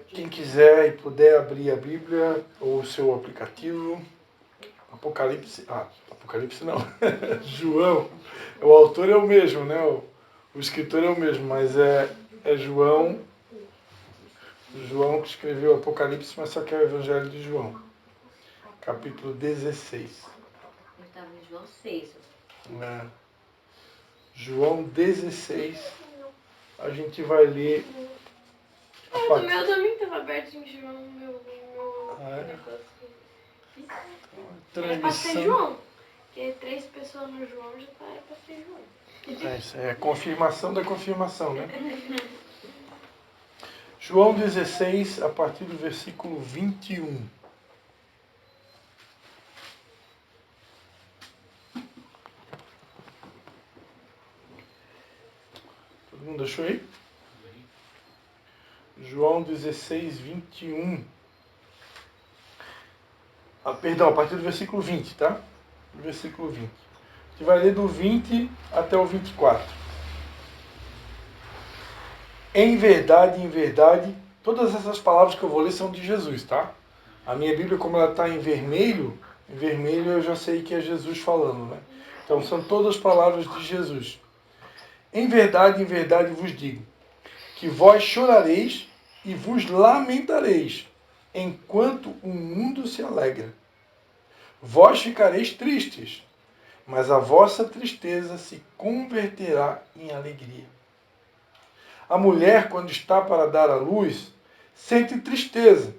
Quem quiser e puder abrir a Bíblia ou o seu aplicativo, Apocalipse não, João, o autor é o mesmo, né? O escritor é o mesmo, mas é João que escreveu Apocalipse, mas só que é o Evangelho de João, capítulo 16. Eu estava em João 6. João 16, a gente vai ler. O meu também estava aberto em João, meu negócio. Era pra ser João. Porque 3 pessoas no João já era pra ser João. Isso é a confirmação da confirmação, né? João 16, a partir do versículo 21. Todo mundo achou aí? João 16, 21. Perdão, a partir do versículo 20, tá? Do versículo 20. A gente vai ler do 20 até o 24. Em verdade, todas essas palavras que eu vou ler são de Jesus, tá? A minha Bíblia, como ela está em vermelho eu já sei que é Jesus falando, né? Então são todas palavras de Jesus. Em verdade vos digo, que vós chorareis e vos lamentareis, enquanto o mundo se alegra. Vós ficareis tristes, mas a vossa tristeza se converterá em alegria. A mulher, quando está para dar à luz, sente tristeza,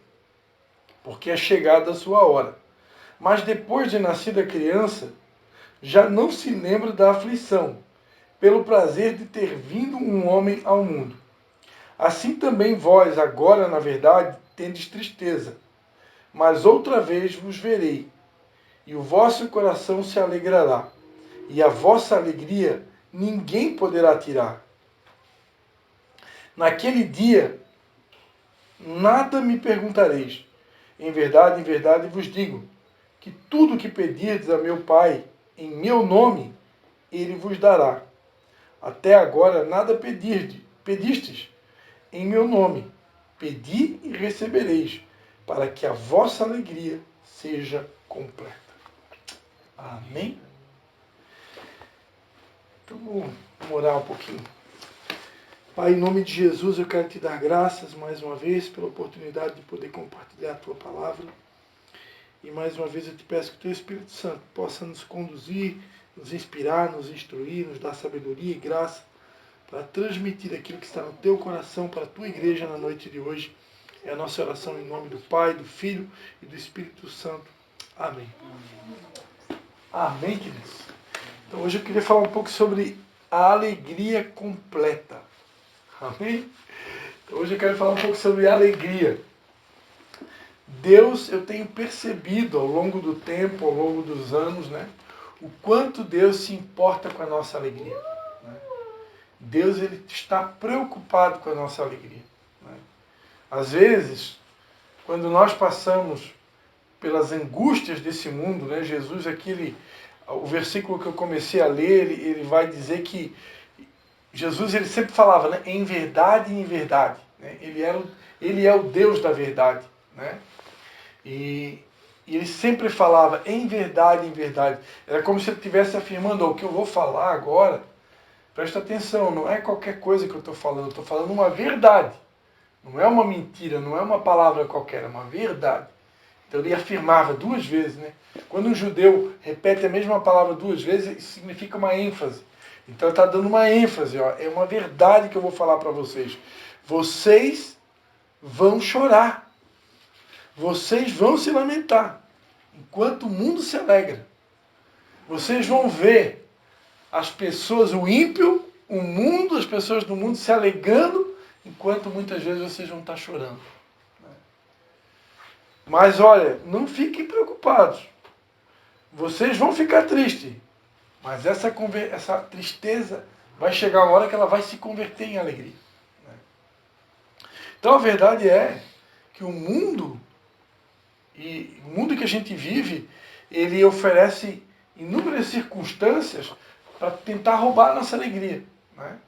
porque é chegada a sua hora. Mas depois de nascida a criança, já não se lembra da aflição, pelo prazer de ter vindo um homem ao mundo. Assim também vós, agora, na verdade, tendes tristeza, mas outra vez vos verei, e o vosso coração se alegrará, e a vossa alegria ninguém poderá tirar. Naquele dia, nada me perguntareis. Em verdade vos digo, que tudo o que pedirdes a meu Pai, em meu nome, ele vos dará. Até agora nada pedistes em meu nome. Pedi e recebereis, para que a vossa alegria seja completa. Amém? Então vamos orar um pouquinho. Pai, em nome de Jesus, eu quero te dar graças mais uma vez pela oportunidade de poder compartilhar a tua palavra. E mais uma vez eu te peço que o teu Espírito Santo possa nos conduzir, nos inspirar, nos instruir, nos dar sabedoria e graça para transmitir aquilo que está no teu coração para a tua igreja na noite de hoje. É a nossa oração em nome do Pai, do Filho e do Espírito Santo. Amém. Amém, queridos? Então hoje eu queria falar um pouco sobre a alegria completa. Amém? Então, hoje eu quero falar um pouco sobre alegria. Deus, eu tenho percebido ao longo do tempo, ao longo dos anos, né, o quanto Deus se importa com a nossa alegria. Né? Deus, ele está preocupado com a nossa alegria. Né? Às vezes, quando nós passamos pelas angústias desse mundo, né, Jesus, o versículo que eu comecei a ler, ele vai dizer que Jesus, ele sempre falava, né, em verdade. Né? Ele é o Deus da verdade. Né? E ele sempre falava em verdade. Era como se ele estivesse afirmando, o que eu vou falar agora, presta atenção, não é qualquer coisa que eu estou falando uma verdade. Não é uma mentira, não é uma palavra qualquer, é uma verdade. Então ele afirmava 2 vezes. Né? Quando um judeu repete a mesma palavra 2 vezes, isso significa uma ênfase. Então ele está dando uma ênfase, é uma verdade que eu vou falar para vocês. Vocês vão chorar. Vocês vão se lamentar, enquanto o mundo se alegra. Vocês vão ver as pessoas, o ímpio, o mundo, as pessoas do mundo se alegrando, enquanto muitas vezes vocês vão estar chorando. Mas olha, não fiquem preocupados. Vocês vão ficar tristes, mas essa tristeza vai chegar uma hora que ela vai se converter em alegria. Então a verdade é que o mundo que a gente vive, ele oferece inúmeras circunstâncias para tentar roubar a nossa alegria. Né?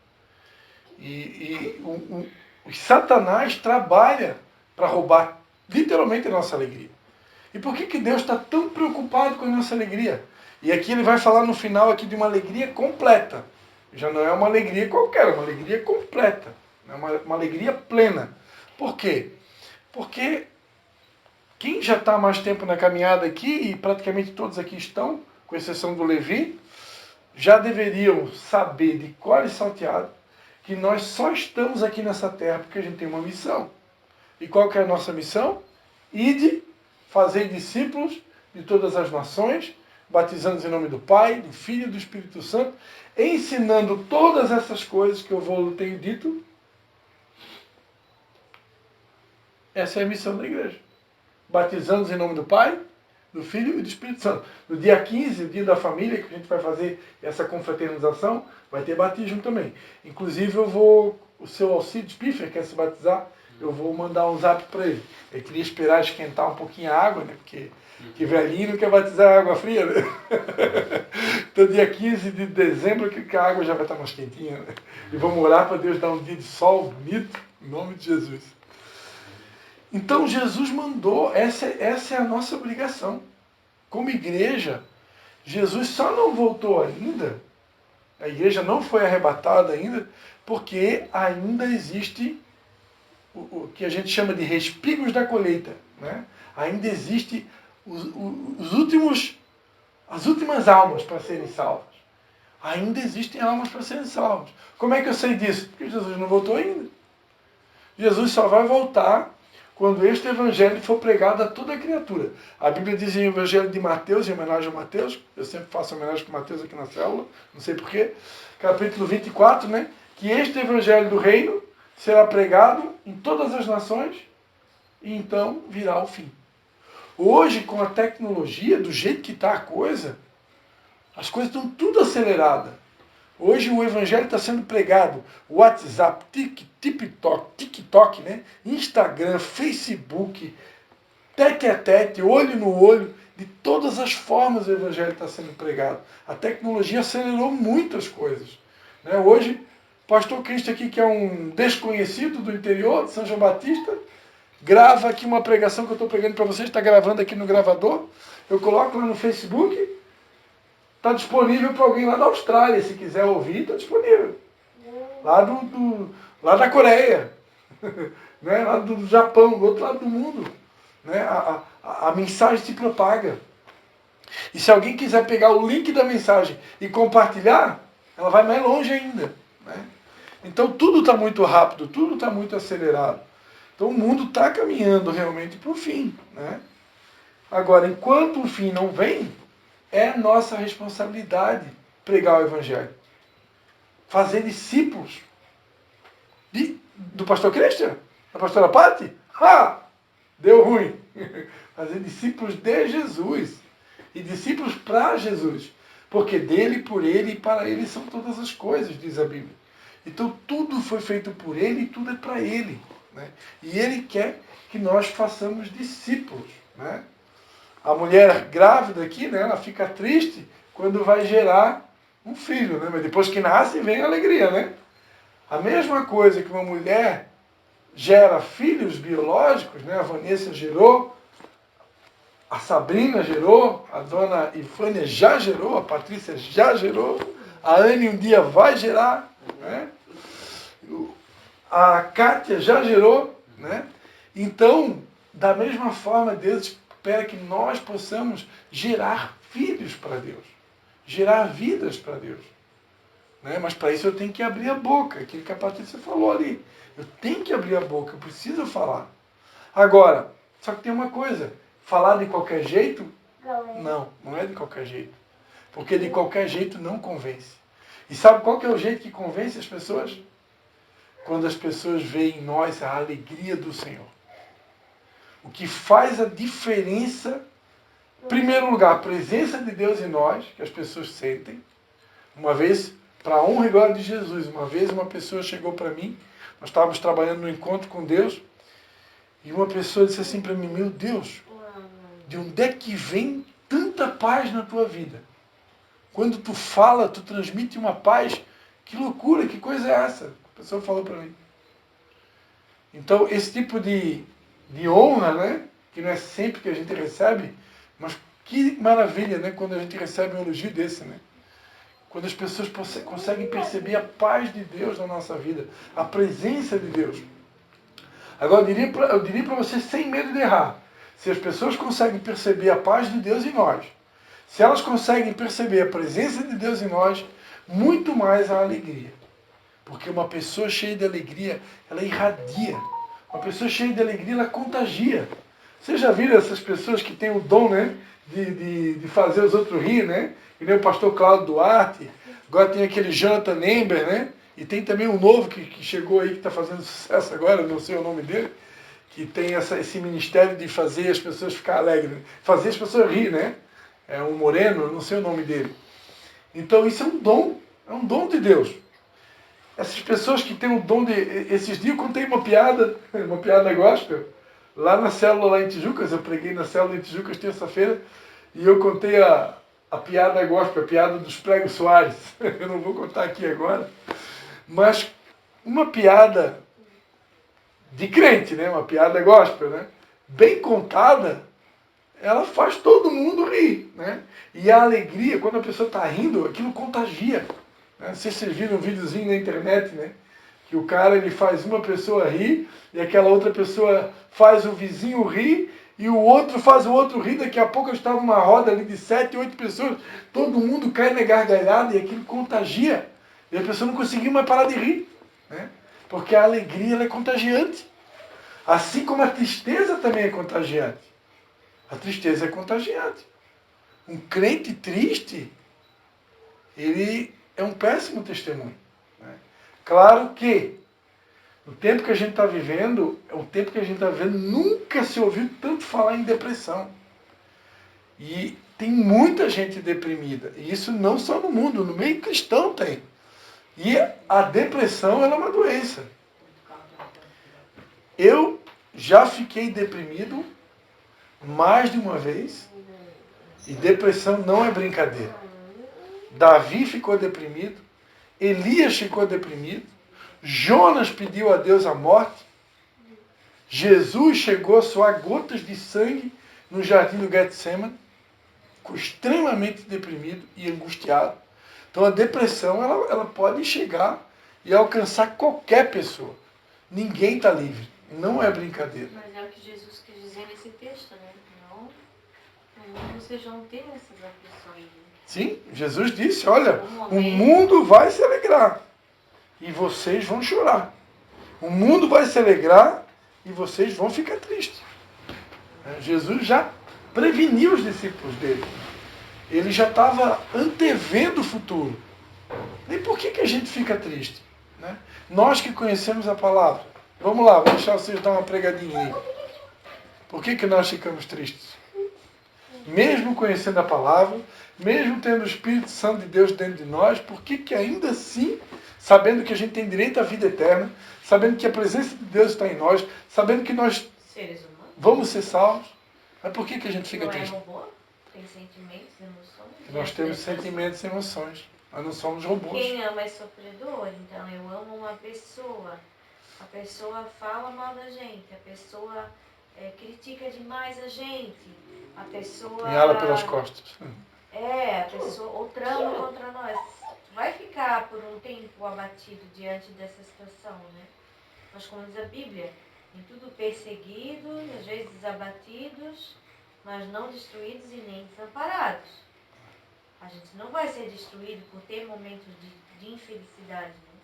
O Satanás trabalha para roubar literalmente a nossa alegria. E por que Deus está tão preocupado com a nossa alegria? E aqui ele vai falar no final aqui de uma alegria completa. Já não é uma alegria qualquer, é uma alegria completa. É uma alegria plena. Por quê? Porque quem já está há mais tempo na caminhada aqui, e praticamente todos aqui estão, com exceção do Levi, já deveriam saber de cor e salteado que nós só estamos aqui nessa terra porque a gente tem uma missão. E qual que é a nossa missão? Ide, fazer discípulos de todas as nações, batizando-os em nome do Pai, do Filho e do Espírito Santo, ensinando todas essas coisas que eu tenho dito. Essa é a missão da igreja. Batizando-os em nome do Pai, do Filho e do Espírito Santo. No dia 15, o dia da família, que a gente vai fazer essa confraternização, vai ter batismo também. Inclusive, o seu Alcides Piffer quer se batizar, eu vou mandar um zap para ele. Ele queria esperar esquentar um pouquinho a água, né? Porque que velhinho não quer batizar água fria, né? Então, dia 15 de dezembro, que a água já vai estar mais quentinha, né? E vamos orar para Deus dar um dia de sol bonito, em nome de Jesus. Então, Jesus mandou, essa é a nossa obrigação. Como igreja, Jesus só não voltou ainda, a igreja não foi arrebatada ainda, porque ainda existe o que a gente chama de respigos da colheita, né? Ainda existe as últimas almas para serem salvas. Ainda existem almas para serem salvas. Como é que eu sei disso? Porque Jesus não voltou ainda. Jesus só vai voltar quando este evangelho for pregado a toda a criatura. A Bíblia diz em Evangelho de Mateus, em homenagem a Mateus, eu sempre faço homenagem com Mateus aqui na célula, não sei porquê, capítulo 24, né? Que este evangelho do reino será pregado em todas as nações e então virá o fim. Hoje, com a tecnologia, do jeito que está a coisa, as coisas estão tudo aceleradas. Hoje o evangelho está sendo pregado. WhatsApp, TikTok, né? Instagram, Facebook, tete a tete, olho no olho. De todas as formas o evangelho está sendo pregado. A tecnologia acelerou muitas coisas. Né? Hoje, o pastor Cristo aqui, que é um desconhecido do interior de São João Batista, grava aqui uma pregação que eu estou pregando para vocês, está gravando aqui no gravador. Eu coloco lá no Facebook. Está disponível para alguém lá da Austrália, se quiser ouvir, está disponível. Lá da Coreia, né? Lá do Japão, do outro lado do mundo. Né? A mensagem se propaga. E se alguém quiser pegar o link da mensagem e compartilhar, ela vai mais longe ainda. Né? Então tudo está muito rápido, tudo está muito acelerado. Então o mundo está caminhando realmente para o fim. Né? Agora, enquanto o fim não vem, é nossa responsabilidade pregar o Evangelho. Fazer discípulos do pastor Christian, da pastora Patti. Deu ruim. Fazer discípulos de Jesus. E discípulos para Jesus. Porque dele, por ele e para ele são todas as coisas, diz a Bíblia. Então tudo foi feito por ele e tudo é para ele. Né? E ele quer que nós façamos discípulos. Né? A mulher grávida aqui, né, ela fica triste quando vai gerar um filho, né? Mas depois que nasce, vem a alegria, né? A mesma coisa que uma mulher gera filhos biológicos, né? A Vanessa gerou, a Sabrina gerou, a dona Ifânia já gerou, a Patrícia já gerou, a Anne um dia vai gerar, né? A Kátia já gerou, né? Então, da mesma forma, Deus espera que nós possamos gerar filhos para Deus, gerar vidas para Deus. Né? Mas para isso eu tenho que abrir a boca, aquilo que a Patrícia falou ali. Eu tenho que abrir a boca, eu preciso falar. Agora, só que tem uma coisa, falar de qualquer jeito? Não é de qualquer jeito. Porque de qualquer jeito não convence. E sabe qual que é o jeito que convence as pessoas? Quando as pessoas veem em nós a alegria do Senhor. O que faz a diferença, em primeiro lugar, a presença de Deus em nós, que as pessoas sentem. Uma vez, para a honra e glória de Jesus, uma vez uma pessoa chegou para mim, nós estávamos trabalhando no encontro com Deus, e uma pessoa disse assim para mim, meu Deus, de onde é que vem tanta paz na tua vida? Quando tu fala, tu transmite uma paz, que loucura, que coisa é essa? A pessoa falou para mim. Então, esse tipo de honra, né? Que não é sempre que a gente recebe, mas que maravilha, né? Quando a gente recebe um elogio desse, né? Quando as pessoas conseguem perceber a paz de Deus na nossa vida, a presença de Deus. Agora, eu diria para você, sem medo de errar, se as pessoas conseguem perceber a paz de Deus em nós, se elas conseguem perceber a presença de Deus em nós, muito mais a alegria. Porque uma pessoa cheia de alegria, ela irradia. Uma pessoa cheia de alegria, ela contagia. Vocês já viram essas pessoas que têm o dom, né, de fazer os outros rir, né? Que nem o pastor Cláudio Duarte, agora tem aquele Jonathan Ember, né? E tem também um novo que chegou aí, que está fazendo sucesso agora, não sei o nome dele, que tem esse ministério de fazer as pessoas ficar alegres, né? Fazer as pessoas rir, né? É um moreno, não sei o nome dele. Então isso é um dom de Deus. Essas pessoas que têm o dom de... Esses dias eu contei uma piada gospel, lá na célula lá em Tijucas, eu preguei na célula em Tijucas terça-feira, e eu contei a piada gospel, a piada dos pregos Soares. Eu não vou contar aqui agora, mas uma piada de crente, né? Uma piada gospel, né? Bem contada, ela faz todo mundo rir, né? E a alegria, quando a pessoa está rindo, aquilo contagia. Né? Não sei se vocês viram um videozinho na internet, né? Que o cara ele faz uma pessoa rir e aquela outra pessoa faz o vizinho rir e o outro faz o outro rir. Daqui a pouco eu estava numa roda ali de 7, 8 pessoas, todo mundo cai na gargalhada e aquilo contagia. E a pessoa não conseguia mais parar de rir, né? Porque a alegria ela é contagiante. Assim como a tristeza também é contagiante. A tristeza é contagiante. Um crente triste, ele é um péssimo testemunho. Né? Claro que o tempo que a gente está vivendo, nunca se ouviu tanto falar em depressão. E tem muita gente deprimida. E isso não só no mundo, no meio cristão tem. E a depressão ela é uma doença. Eu já fiquei deprimido mais de uma vez. E depressão não é brincadeira. Davi ficou deprimido. Elias ficou deprimido. Jonas pediu a Deus a morte. Jesus chegou a suar gotas de sangue no jardim do Getsemane. Ficou extremamente deprimido e angustiado. Então a depressão ela pode chegar e alcançar qualquer pessoa. Ninguém está livre. Não é brincadeira. Mas é o que Jesus quis dizer nesse texto, né? Não, no mundo vocês vão ter essas aflições. Né? Sim, Jesus disse, olha, o mundo vai se alegrar e vocês vão chorar. O mundo vai se alegrar e vocês vão ficar tristes. Jesus já preveniu os discípulos dele. Ele já estava antevendo o futuro. E por que a gente fica triste? Né? Nós que conhecemos a palavra. Vamos lá, vou deixar vocês dar uma pregadinha aí. Por que nós ficamos tristes? Mesmo conhecendo a palavra, mesmo tendo o Espírito Santo de Deus dentro de nós, por que ainda assim, sabendo que a gente tem direito à vida eterna, sabendo que a presença de Deus está em nós, sabendo que nós vamos ser salvos, mas por que a gente fica triste? Não é robô? Tem sentimentos, emoções? Nós temos sentimentos e emoções. Nós não somos robôs. Quem ama é sofredor, então eu amo uma pessoa. A pessoa fala mal da gente, a pessoa critica demais a gente, a pessoa... Punhala pelas costas. A pessoa ou trama contra nós. Vai ficar por um tempo abatido diante dessa situação, né? Mas como diz a Bíblia, em tudo perseguidos, às vezes abatidos, mas não destruídos e nem desamparados. A gente não vai ser destruído por ter momentos de infelicidade, né?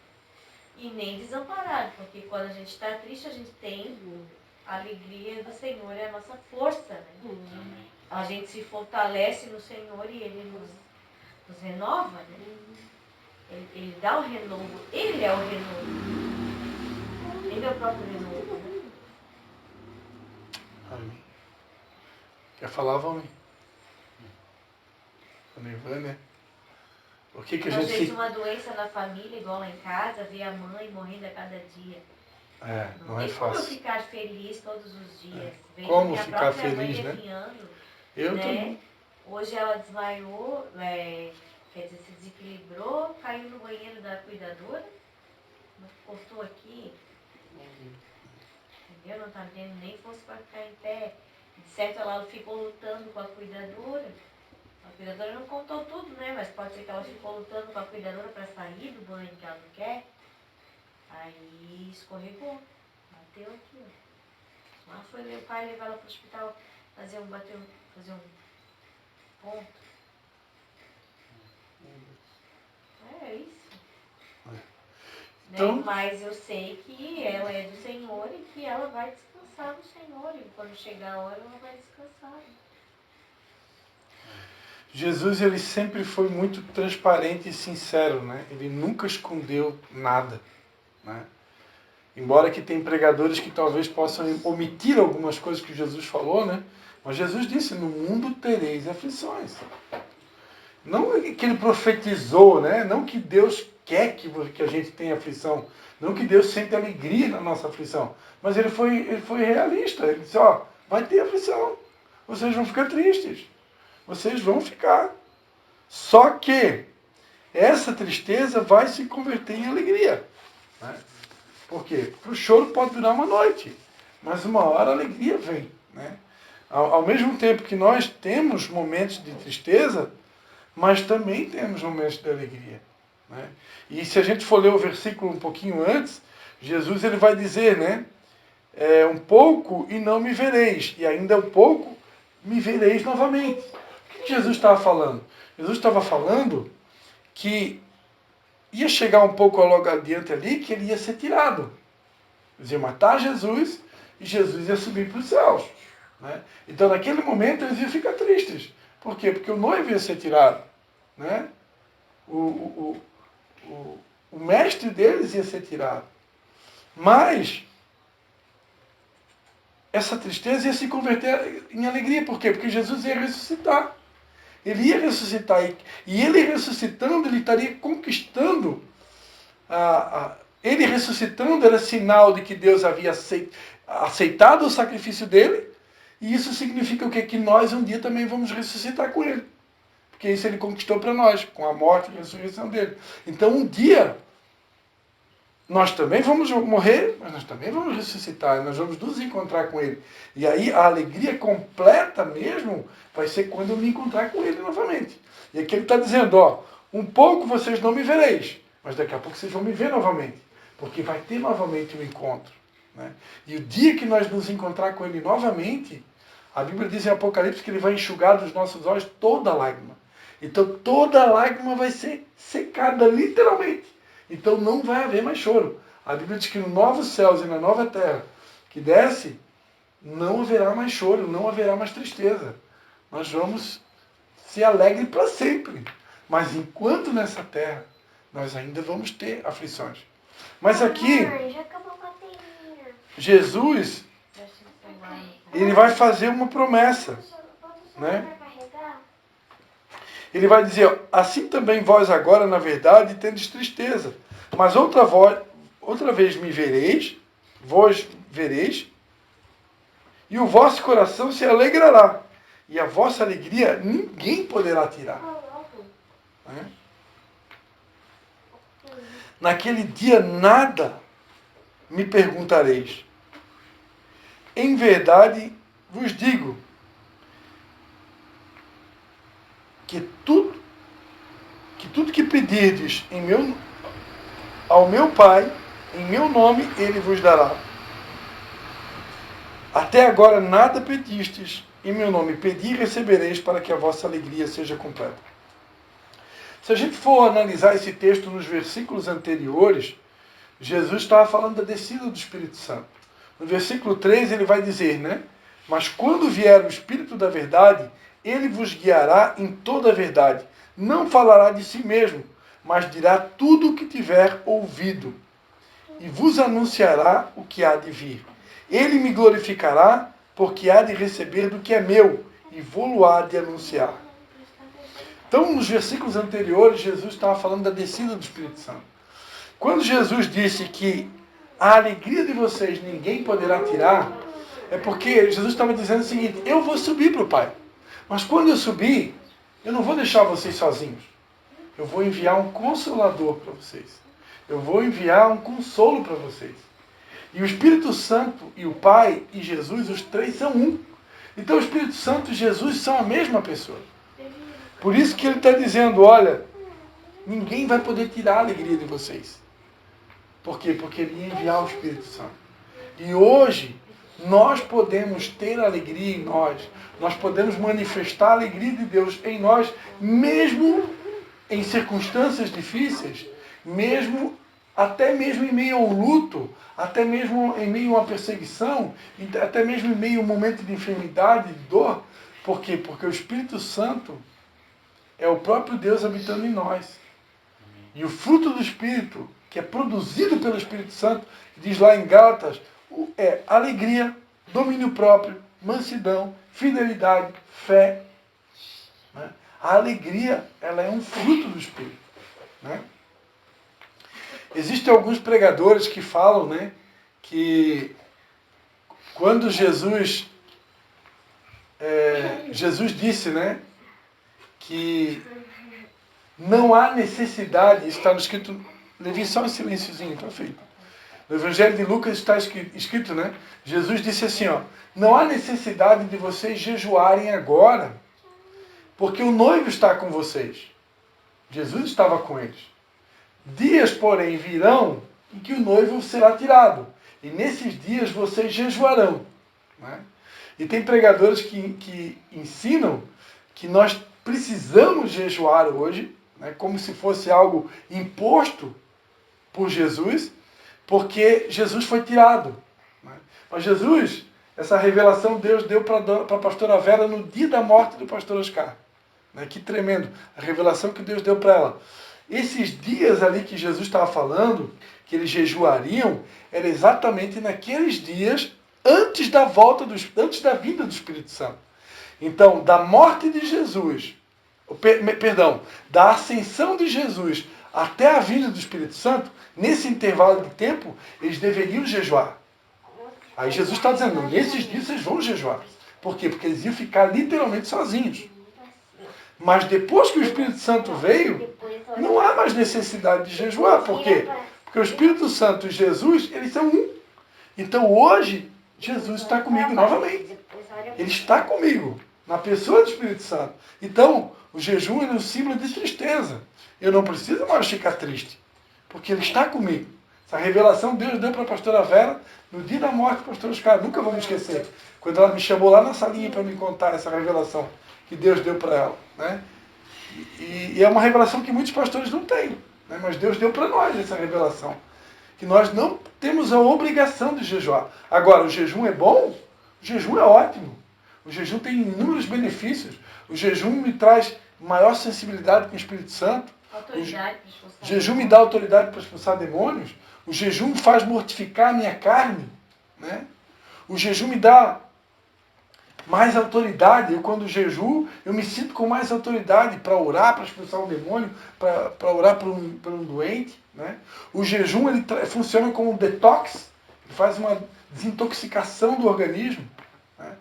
E nem desamparado, porque quando a gente está triste, a gente tem a alegria do Senhor, é a nossa força, né? A gente se fortalece no Senhor e Ele nos renova, né? Ele dá o renovo, Ele é o renovo. Ele é o próprio renovo, né? Amém. Quer falar, Valmir? Né? Por que a gente... Às vezes uma doença na família, igual lá em casa, ver a mãe morrendo a cada dia. Não é fácil. Como eu ficar feliz todos os dias. Como ficar feliz, né? Definhando, Eu né? também. Hoje ela desmaiou, quer dizer, se desequilibrou, caiu no banheiro da cuidadora, cortou aqui. não está tendo nem força para ficar em pé. De certo, ela ficou lutando com a cuidadora. A cuidadora não contou tudo, né? Mas pode ser que ela ficou lutando com a cuidadora para sair do banho que ela não quer. Aí escorregou, bateu aqui, ó. Lá foi o pai levar ela para o hospital, fazer um ponto. É isso. Então, né? Mas eu sei que ela é do Senhor e que ela vai descansar no Senhor. E quando chegar a hora, ela vai descansar. Jesus, ele sempre foi muito transparente e sincero, né? Ele nunca escondeu nada, né? Embora que tem pregadores que talvez possam omitir algumas coisas que Jesus falou, né? Mas Jesus disse, no mundo tereis aflições. Não que ele profetizou, né? Não que Deus quer que a gente tenha aflição. Não que Deus sente alegria na nossa aflição. Mas ele foi realista. Ele disse, ó, vai ter aflição. Vocês vão ficar tristes. Vocês vão ficar. Só que essa tristeza vai se converter em alegria. Né? Por quê? Porque o choro pode durar uma noite. Mas uma hora a alegria vem. Né? Ao mesmo tempo que nós temos momentos de tristeza, mas também temos momentos de alegria. Né? E se a gente for ler o versículo um pouquinho antes, Jesus ele vai dizer, né? Um pouco e não me vereis, e ainda um pouco me vereis novamente. O que Jesus estava falando? Jesus estava falando que ia chegar um pouco logo adiante ali, que ele ia ser tirado. Eles iam matar Jesus e Jesus ia subir para os céus. Né? Então naquele momento eles iam ficar tristes. Por quê? Porque o noivo ia ser tirado. Né? O mestre deles ia ser tirado. Mas essa tristeza ia se converter em alegria. Por quê? Porque Jesus ia ressuscitar. Ele ia ressuscitar. E ele ressuscitando, ele estaria conquistando. Ele ressuscitando era sinal de que Deus havia aceitado o sacrifício dele. E isso significa o quê? Que nós um dia também vamos ressuscitar com ele. Porque isso ele conquistou para nós, com a morte e a ressurreição dele. Então um dia nós também vamos morrer, mas nós também vamos ressuscitar, nós vamos nos encontrar com ele. E aí a alegria completa mesmo vai ser quando eu me encontrar com ele novamente. E aqui ele está dizendo, ó, um pouco vocês não me vereis, mas daqui a pouco vocês vão me ver novamente, porque vai ter novamente um encontro. Né? E o dia que nós nos encontrar com ele novamente, a Bíblia diz em Apocalipse que ele vai enxugar dos nossos olhos toda lágrima. Então toda lágrima vai ser secada, literalmente. Então não vai haver mais choro. A Bíblia diz que no novos céus e na nova terra que desce, não haverá mais choro, não haverá mais tristeza. Nós vamos ser alegres para sempre. Mas enquanto nessa terra, nós ainda vamos ter aflições. Mas aqui, Jesus, ele vai fazer uma promessa. Né? Ele vai dizer, assim também vós agora, na verdade, tendes tristeza. Mas outra vez me vereis, vós vereis, e o vosso coração se alegrará. E a vossa alegria ninguém poderá tirar. Né? Naquele dia nada me perguntareis. Em verdade vos digo, que tudo que pedirdes ao meu Pai, em meu nome, Ele vos dará. Até agora nada pedistes em meu nome. Pedi e recebereis para que a vossa alegria seja completa. Se a gente for analisar esse texto nos versículos anteriores, Jesus estava falando da descida do Espírito Santo. No versículo 3 ele vai dizer, né? Mas quando vier o Espírito da verdade, ele vos guiará em toda a verdade. Não falará de si mesmo, mas dirá tudo o que tiver ouvido. E vos anunciará o que há de vir. Ele me glorificará, porque há de receber do que é meu, e vou-lo há de anunciar. Então, nos versículos anteriores, Jesus estava falando da descida do Espírito Santo. Quando Jesus disse que a alegria de vocês ninguém poderá tirar, é porque Jesus estava dizendo o seguinte, eu vou subir para o Pai. Mas quando eu subir, eu não vou deixar vocês sozinhos. Eu vou enviar um consolador para vocês. Eu vou enviar um consolo para vocês. E o Espírito Santo e o Pai e Jesus, os três são um. Então o Espírito Santo e Jesus são a mesma pessoa. Por isso que ele está dizendo, olha, ninguém vai poder tirar a alegria de vocês. Por quê? Porque ele ia enviar o Espírito Santo. E hoje, nós podemos ter alegria em nós. Nós podemos manifestar a alegria de Deus em nós, mesmo em circunstâncias difíceis, até mesmo em meio a um luto, até mesmo em meio a uma perseguição, até mesmo em meio a um momento de enfermidade, de dor. Por quê? Porque o Espírito Santo é o próprio Deus habitando em nós. E o fruto do Espírito, que é produzido pelo Espírito Santo, diz lá em Gálatas, é alegria, domínio próprio, mansidão, fidelidade, fé. Né? A alegria, ela é um fruto do Espírito. Né? Existem alguns pregadores que falam, né, que quando Jesus disse, né, que não há necessidade, está no escrito, Levi, só um silênciozinho, está feito. No Evangelho de Lucas está escrito, né? Jesus disse assim, ó, não há necessidade de vocês jejuarem agora, porque o noivo está com vocês. Jesus estava com eles. Dias, porém, virão em que o noivo será tirado. E nesses dias vocês jejuarão. Né? E tem pregadores que ensinam que nós precisamos jejuar hoje, né, como se fosse algo imposto por Jesus, porque Jesus foi tirado. Né? Mas Jesus, essa revelação Deus deu para a pastora Vera no dia da morte do pastor Oscar. Né? Que tremendo, a revelação que Deus deu para ela. Esses dias ali que Jesus estava falando, que eles jejuariam, era exatamente naqueles dias antes da vinda do Espírito Santo. Então, da morte de Jesus, da ascensão de Jesus até a vinda do Espírito Santo, nesse intervalo de tempo, eles deveriam jejuar. Aí Jesus está dizendo, nesses dias vocês vão jejuar. Por quê? Porque eles iam ficar literalmente sozinhos. Mas depois que o Espírito Santo veio, não há mais necessidade de jejuar. Por quê? Porque o Espírito Santo e Jesus, eles são um. Então hoje, Jesus está comigo novamente. Ele está comigo, na pessoa do Espírito Santo. Então, o jejum é um símbolo de tristeza. Eu não preciso mais ficar triste, porque Ele está comigo. Essa revelação Deus deu para a pastora Vera no dia da morte do pastor Oscar. Nunca vou me esquecer. Quando ela me chamou lá na salinha para me contar essa revelação que Deus deu para ela. Né? E é uma revelação que muitos pastores não têm. Né? Mas Deus deu para nós essa revelação. Que nós não temos a obrigação de jejuar. Agora, o jejum é bom? O jejum é ótimo. O jejum tem inúmeros benefícios. O jejum me traz maior sensibilidade com o Espírito Santo. O jejum me dá autoridade para expulsar demônios. O jejum faz mortificar a minha carne. Né? O jejum me dá mais autoridade. Eu, quando jejuo, eu me sinto com mais autoridade para orar, para expulsar um demônio, para orar por um doente. Né? O jejum ele funciona como um detox, ele faz uma desintoxicação do organismo. Né?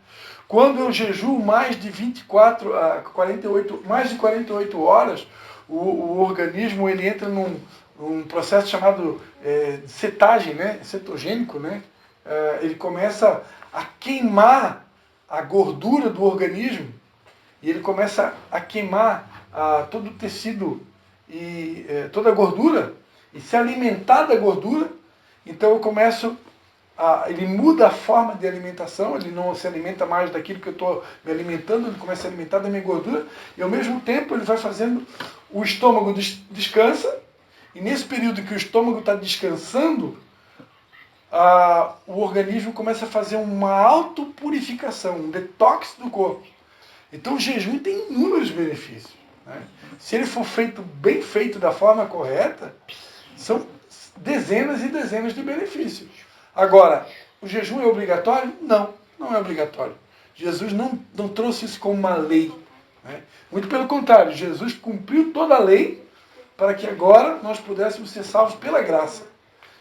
Quando eu jejuo mais de 48 horas, o organismo ele entra num processo chamado cetagem, né? Cetogênico. Né? Ele começa a queimar a gordura do organismo e ele começa a queimar todo o tecido e toda a gordura e se alimentar da gordura. Então eu começo ele muda a forma de alimentação, ele não se alimenta mais daquilo que eu estou me alimentando, ele começa a alimentar da minha gordura e ao mesmo tempo ele vai fazendo, o estômago descansa e nesse período que o estômago está descansando, o organismo começa a fazer uma autopurificação, um detox do corpo. Então o jejum tem inúmeros benefícios. Né? Se ele for bem feito da forma correta, são dezenas e dezenas de benefícios. Agora, o jejum é obrigatório? Não, não é obrigatório. Jesus não trouxe isso como uma lei. Né? Muito pelo contrário, Jesus cumpriu toda a lei para que agora nós pudéssemos ser salvos pela graça.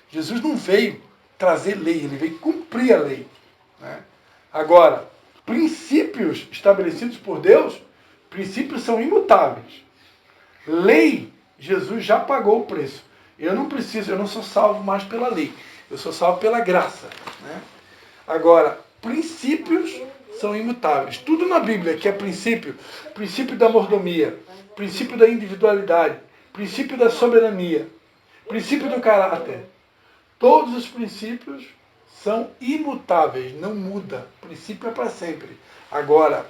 Jesus não veio trazer lei, ele veio cumprir a lei. Né? Agora, princípios estabelecidos por Deus, princípios são imutáveis. Lei, Jesus já pagou o preço. Eu não sou salvo mais pela lei. Eu sou salvo pela graça. Né? Agora, princípios são imutáveis. Tudo na Bíblia que é princípio, princípio da mordomia, princípio da individualidade, princípio da soberania, princípio do caráter. Todos os princípios são imutáveis, não muda. O princípio é para sempre. Agora,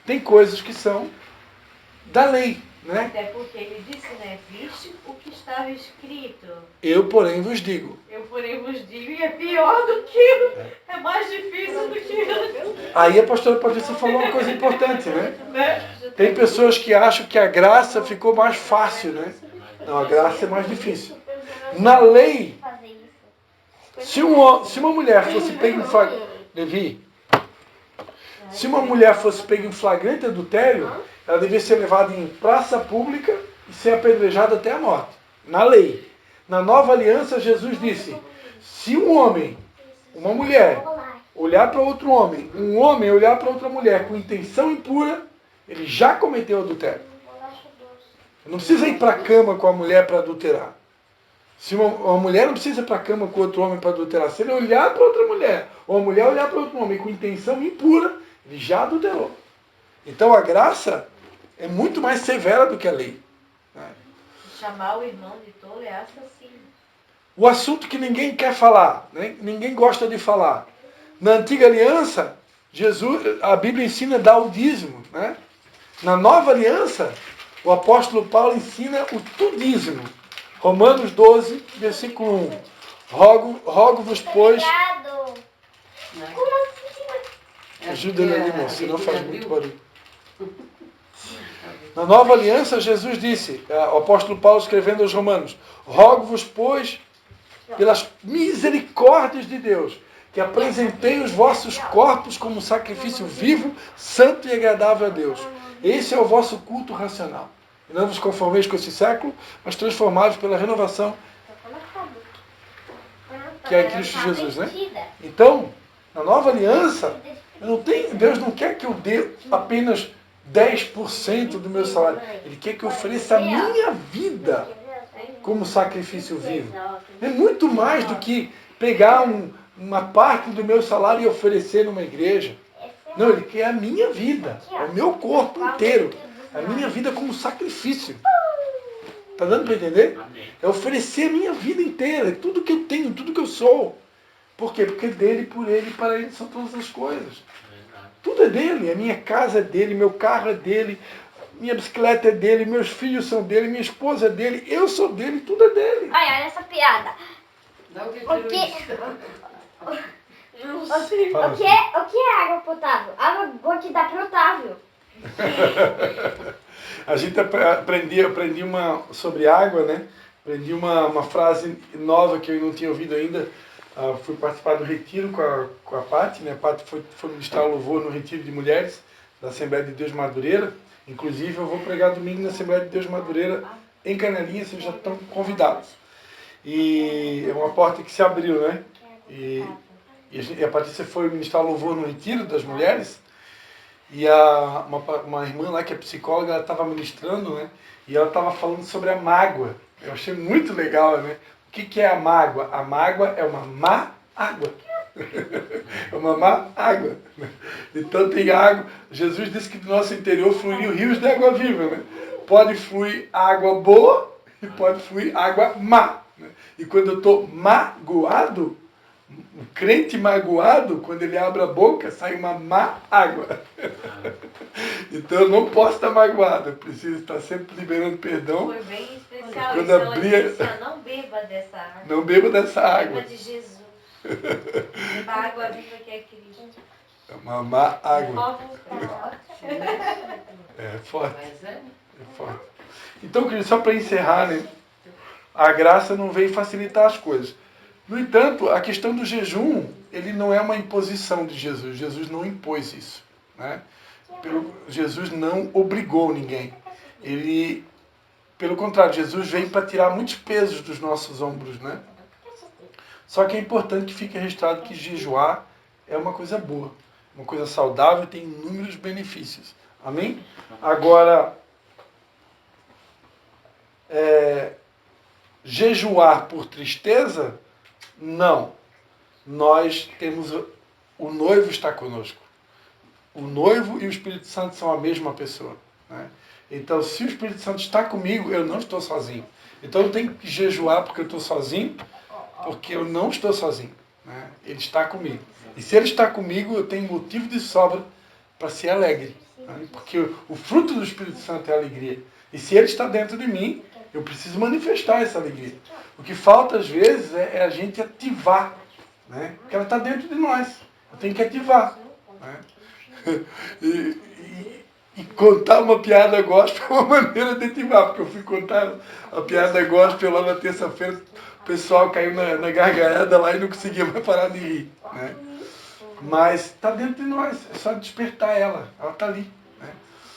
tem coisas que são da lei, né? Até porque ele disse, né? Viste o que estava escrito. Eu, porém, vos digo. Eu, porém, vos digo, e é pior do que... É mais difícil do que... Aí a pastora Patrícia falou uma coisa importante, né? Tem pessoas que acham que a graça ficou mais fácil, né? Não, a graça é mais difícil. Na lei, se uma mulher fosse pega em flagrante... Levi, se uma mulher fosse pega em flagrante adultério, ela devia ser levada em praça pública e ser apedrejada até a morte. Na lei. Na nova aliança, Jesus disse, se um homem, uma mulher, olhar para outro homem, um homem olhar para outra mulher com intenção impura, ele já cometeu adultério. Não precisa ir para a cama com a mulher para adulterar. Se uma mulher não precisa ir para a cama com outro homem para adulterar. Se ele olhar para outra mulher, ou a mulher olhar para outro homem com intenção impura, ele já adulterou. Então a graça é muito mais severa do que a lei. Chamar o irmão de tolo é assassino. O assunto que ninguém quer falar, né? Ninguém gosta de falar. Na antiga aliança, a Bíblia ensina a dar o dízimo. Né? Na nova aliança, o apóstolo Paulo ensina o tudízimo. Romanos 12, versículo 1. Rogo-vos, pois... Ajuda ele ali, moço, senão faz muito barulho. Na nova aliança, Jesus disse, o apóstolo Paulo escrevendo aos Romanos, rogo-vos, pois, pelas misericórdias de Deus, que apresentei os vossos corpos como sacrifício vivo, santo e agradável a Deus. Esse é o vosso culto racional. E não vos conformeis com esse século, mas transformados pela renovação, que é Cristo Jesus. Né? Então, na nova aliança, Deus não quer que eu dê apenas 10% do meu salário. Ele quer que eu ofereça a minha vida como sacrifício vivo. É muito mais do que pegar uma parte do meu salário e oferecer numa igreja. Não, ele quer a minha vida, o meu corpo inteiro, a minha vida como sacrifício. Está dando para entender? É oferecer a minha vida inteira, tudo que eu tenho, tudo que eu sou. Por quê? Porque dele, por ele, para ele são todas as coisas. Tudo é dele, a minha casa é dele, meu carro é dele, minha bicicleta é dele, meus filhos são dele, minha esposa é dele, eu sou dele, tudo é dele. Olha essa piada. O que é água potável? Água boa que dá potável. A gente aprendi sobre água, né? Aprendi uma frase nova que eu não tinha ouvido ainda. Fui participar do retiro com a Paty, né? A Paty foi ministrar louvor no retiro de mulheres da Assembleia de Deus Madureira. Inclusive, eu vou pregar domingo na Assembleia de Deus Madureira em Canelinha, vocês já estão convidados. E é uma porta que se abriu, né? E a Patrícia foi ministrar louvor no retiro das mulheres. E uma irmã lá que é psicóloga, ela estava ministrando, né? E ela estava falando sobre a mágoa. Eu achei muito legal, né? O que é a mágoa? A mágoa é uma má água. É uma má água. Então tem água. Jesus disse que do nosso interior fluiriam rios de água viva. Né? Pode fluir água boa e pode fluir água má. Né? E quando eu estou magoado, um crente magoado, quando ele abre a boca, sai uma má água. Então eu não posso estar magoado, eu preciso estar sempre liberando perdão. Foi bem especial quando isso, ela abria... disse assim, não beba dessa água. Não beba dessa água. Beba de Jesus. Beba a água viva que é Cristo. É uma má água. É forte. É forte. Então, querido, só para encerrar, né? A graça não veio facilitar as coisas. No entanto, a questão do jejum, ele não é uma imposição de Jesus. Jesus não impôs isso. Né? Jesus não obrigou ninguém. Pelo contrário, Jesus veio para tirar muitos pesos dos nossos ombros. Né? Só que é importante que fique registrado que jejuar é uma coisa boa, uma coisa saudável e tem inúmeros benefícios. Amém? Agora, jejuar por tristeza Não. Nós temos... O noivo está conosco. O noivo e o Espírito Santo são a mesma pessoa. Né? Então, se o Espírito Santo está comigo, eu não estou sozinho. Então, eu tenho que jejuar porque eu estou sozinho, porque eu não estou sozinho. Né? Ele está comigo. E se ele está comigo, eu tenho motivo de sobra para ser alegre. Né? Porque o fruto do Espírito Santo é a alegria. E se ele está dentro de mim, eu preciso manifestar essa alegria. O que falta, às vezes, é a gente ativar. Né? Porque ela está dentro de nós. Eu tenho que ativar. Né? E contar uma piada gospel é uma maneira de ativar. Porque eu fui contar a piada gospel lá na terça-feira, o pessoal caiu na gargalhada lá e não conseguia mais parar de rir. Né? Mas está dentro de nós, é só despertar ela. Ela está ali. Né?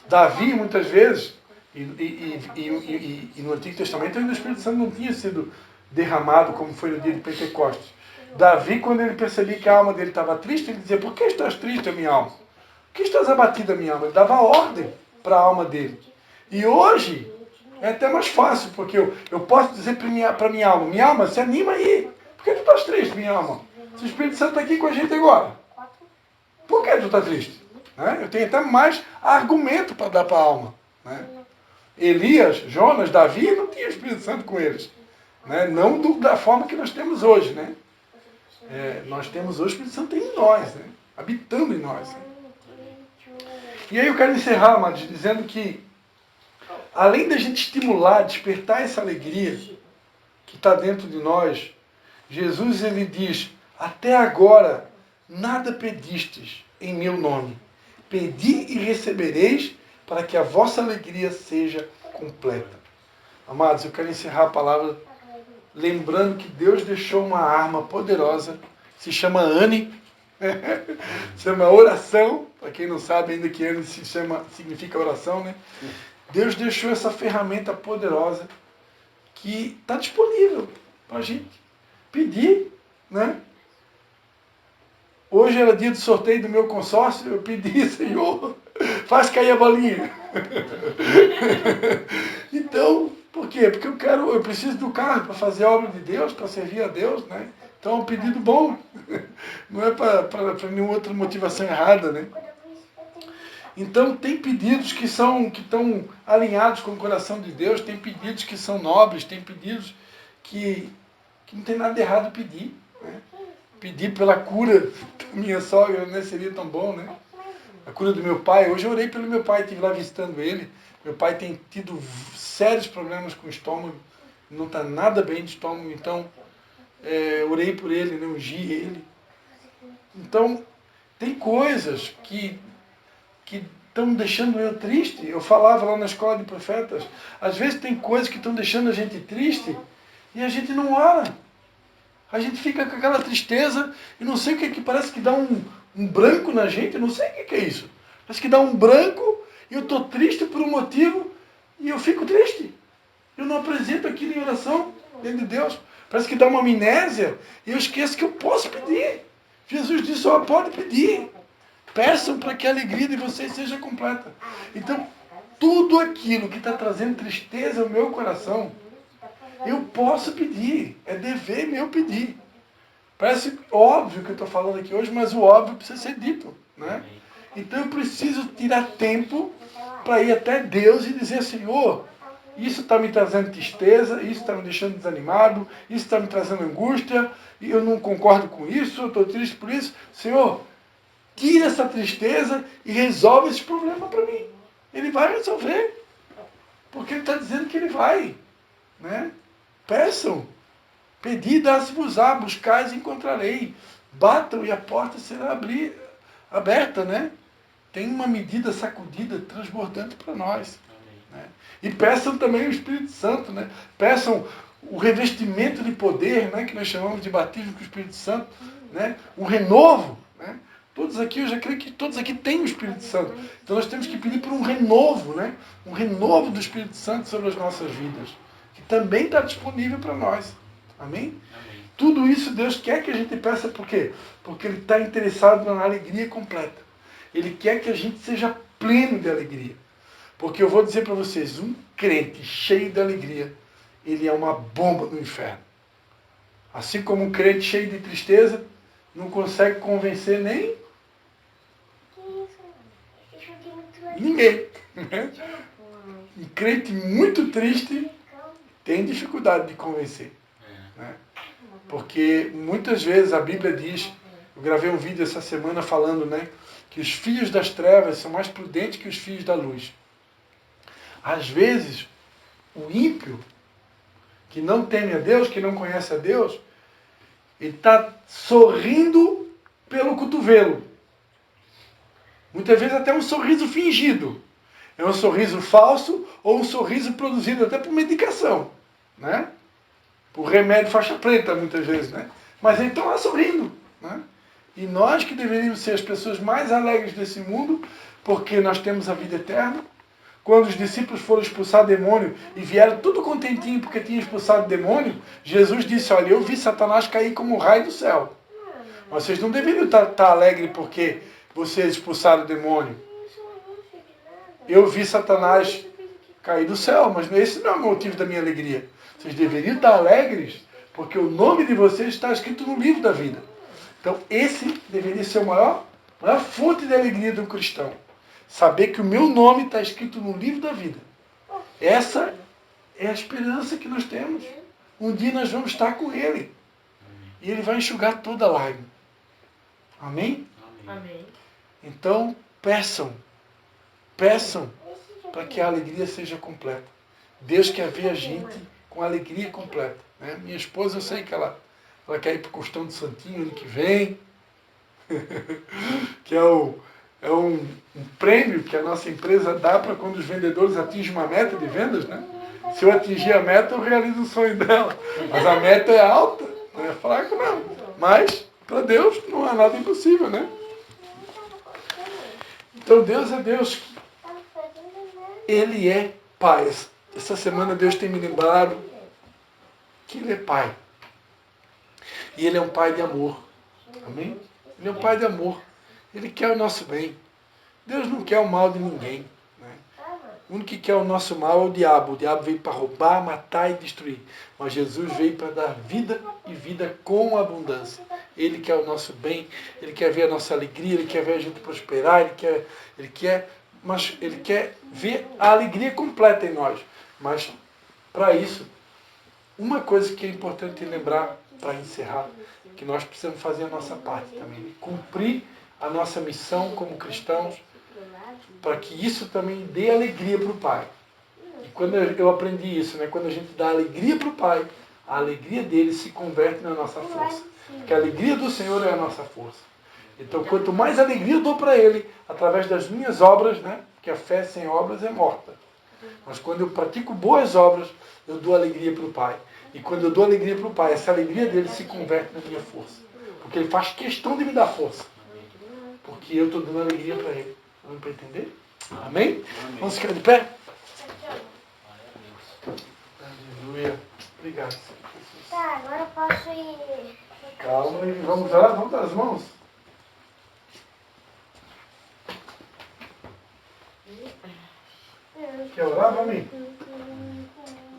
Davi, muitas vezes, e no Antigo Testamento ainda o Espírito Santo não tinha sido derramado como foi no dia de Pentecostes. Davi, quando ele percebia que a alma dele estava triste, ele dizia: por que estás triste, a minha alma? Por que estás abatida, a minha alma? Ele dava ordem para a alma dele. E hoje é até mais fácil, porque eu posso dizer para minha alma, se anima aí. Por que tu estás triste, minha alma? Se o Espírito Santo está aqui com a gente agora. Por que tu está triste? Né? Eu tenho até mais argumento para dar para a alma. Né? Elias, Jonas, Davi, não tinha Espírito Santo com eles. Né? Não da forma que nós temos hoje. Né? Nós temos hoje o Espírito Santo em nós, né? Habitando em nós. Né? E aí eu quero encerrar, amados, dizendo que, além da gente estimular, despertar essa alegria que está dentro de nós, Jesus, ele diz: até agora nada pedistes em meu nome. Pedi e recebereis, para que a vossa alegria seja completa. Amados, eu quero encerrar a palavra lembrando que Deus deixou uma arma poderosa, se chama Anne, se chama oração. Para quem não sabe ainda que Anne significa oração, né? Deus deixou essa ferramenta poderosa que está disponível para a gente pedir, né? Hoje era dia do sorteio do meu consórcio, eu pedi: Senhor, faz cair a bolinha. Então, por quê? Porque eu preciso do carro para fazer a obra de Deus, para servir a Deus, né? Então é um pedido bom, não é para nenhuma outra motivação errada, né? Então tem pedidos que estão alinhados com o coração de Deus, tem pedidos que são nobres, tem pedidos que não tem nada de errado pedir. Né? Pedir pela cura da minha sogra, né? Seria tão bom, né? A cura do meu pai. Hoje eu orei pelo meu pai, estive lá visitando ele. Meu pai tem tido sérios problemas com o estômago, não está nada bem de estômago, então orei por ele, né? Ungi ele. Então, tem coisas que estão deixando eu triste. Eu falava lá na escola de profetas, às vezes tem coisas que estão deixando a gente triste e a gente não ora. A gente fica com aquela tristeza e não sei o que parece que dá um branco na gente, eu não sei o que é isso. Parece que dá um branco e eu estou triste por um motivo e eu fico triste. Eu não apresento aquilo em oração diante de Deus. Parece que dá uma amnésia e eu esqueço que eu posso pedir. Jesus disse: ó, pode pedir. Peçam para que a alegria de vocês seja completa. Então, tudo aquilo que está trazendo tristeza ao meu coração, eu posso pedir. É dever meu pedir. Parece óbvio que eu estou falando aqui hoje, mas o óbvio precisa ser dito. Né? Então eu preciso tirar tempo para ir até Deus e dizer: Senhor, isso está me trazendo tristeza, isso está me deixando desanimado, isso está me trazendo angústia, e eu não concordo com isso, eu estou triste por isso. Senhor, tira essa tristeza e resolve esse problema para mim. Ele vai resolver. Porque ele está dizendo que ele vai. Né? Peçam. Pedi, dá-se-vos-á, buscais e encontrarei. Batam e a porta será aberta. Né? Tem uma medida sacudida, transbordante para nós. Né? E peçam também o Espírito Santo. Né? Peçam o revestimento de poder, né? Que nós chamamos de batismo com o Espírito Santo. Né? O renovo. Né? Todos aqui, eu já creio que todos aqui têm o Espírito Santo. Então nós temos que pedir por um renovo, né? Um renovo do Espírito Santo sobre as nossas vidas. Que também está disponível para nós. Amém? Amém? Tudo isso Deus quer que a gente peça, por quê? Porque Ele está interessado na alegria completa. Ele quer que a gente seja pleno de alegria. Porque eu vou dizer para vocês, um crente cheio de alegria, ele é uma bomba no inferno. Assim como um crente cheio de tristeza não consegue convencer nem ninguém. Um crente muito triste tem dificuldade de convencer. Né? Porque muitas vezes a Bíblia diz, eu gravei um vídeo essa semana falando, né, que os filhos das trevas são mais prudentes que os filhos da luz. Às vezes, o ímpio, que não teme a Deus, que não conhece a Deus, ele está sorrindo pelo cotovelo. Muitas vezes até um sorriso fingido. É um sorriso falso ou um sorriso produzido até por medicação. Né? Por remédio faixa preta, muitas vezes. Né? Mas ele está lá sorrindo. Né? E nós que deveríamos ser as pessoas mais alegres desse mundo, porque nós temos a vida eterna. Quando os discípulos foram expulsar demônio e vieram tudo contentinho porque tinham expulsado demônio, Jesus disse, olha, eu vi Satanás cair como um raio do céu. Mas vocês não deveriam estar alegres porque vocês expulsaram o demônio. Eu vi Satanás cair do céu, mas esse não é o motivo da minha alegria. Vocês deveriam estar alegres porque o nome de vocês está escrito no livro da vida. Então esse deveria ser a maior fonte de alegria do cristão. Saber que o meu nome está escrito no livro da vida. Essa é a esperança que nós temos. Um dia nós vamos estar com Ele. E Ele vai enxugar toda a lágrima. Amém? Amém. Então, peçam para que a alegria seja completa. Deus quer ver a gente com alegria completa. Né? Minha esposa, eu sei que ela quer ir para o Costão do Santinho ano que vem. Que é um prêmio que a nossa empresa dá para quando os vendedores atingem uma meta de vendas, né? Se eu atingir a meta, eu realizo o sonho dela. Mas a meta é alta, não é fraca não. Mas, para Deus, não há nada impossível, né? Então Deus é Deus. Ele é Pai. Essa semana Deus tem me lembrado que Ele é Pai. E Ele é um Pai de amor. Amém? Ele é um Pai de amor. Ele quer o nosso bem. Deus não quer o mal de ninguém. Né? O único que quer o nosso mal é o diabo. O diabo veio para roubar, matar e destruir. Mas Jesus veio para dar vida e vida com abundância. Ele quer o nosso bem. Ele quer ver a nossa alegria. Ele quer ver a gente prosperar. Ele quer ver a alegria completa em nós. Mas, para isso, uma coisa que é importante lembrar, para encerrar, que nós precisamos fazer a nossa parte também. Cumprir a nossa missão como cristãos, para que isso também dê alegria para o Pai. E quando eu aprendi isso, né, quando a gente dá alegria para o Pai, a alegria dele se converte na nossa força. Porque a alegria do Senhor é a nossa força. Então, quanto mais alegria eu dou para Ele, através das minhas obras, né, porque a fé sem obras é morta. Mas quando eu pratico boas obras, eu dou alegria para o Pai. E quando eu dou alegria para o Pai, essa alegria dele se converte na minha força. Porque Ele faz questão de me dar força. Porque eu estou dando alegria para Ele. Vamos para entender? Amém? Vamos ficar de pé? Aleluia. Obrigado. Tá, agora eu posso ir. Calma e vamos orar. Vamos dar as mãos. Quer orar, vamos?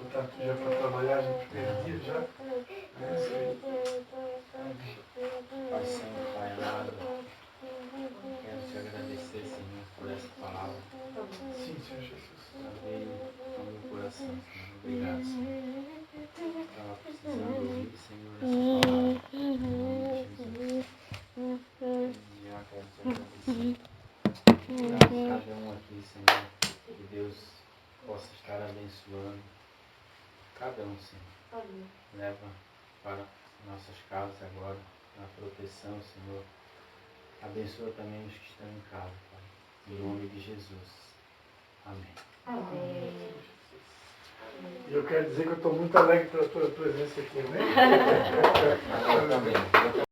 Botar aqui já para trabalhar no primeiro dia já. Pai Santo, Pai amado, quero te agradecer, Senhor, por essa palavra. Sim, Senhor Jesus. Ela veio ao meu coração, Senhor. Obrigado, Senhor. Estava precisando ouvir, Senhor, essa palavra. Em nome de Jesus. E já quero te agradecer. Obrigado cada um aqui, Senhor. Que Deus possa estar abençoando cada um, Senhor. Leva para nossas casas agora, na proteção, Senhor. Abençoa também os que estão em casa, Pai. Em nome de Jesus. Amém. Amém. E eu quero dizer que eu estou muito alegre pela tua presença aqui, amém? Eu também.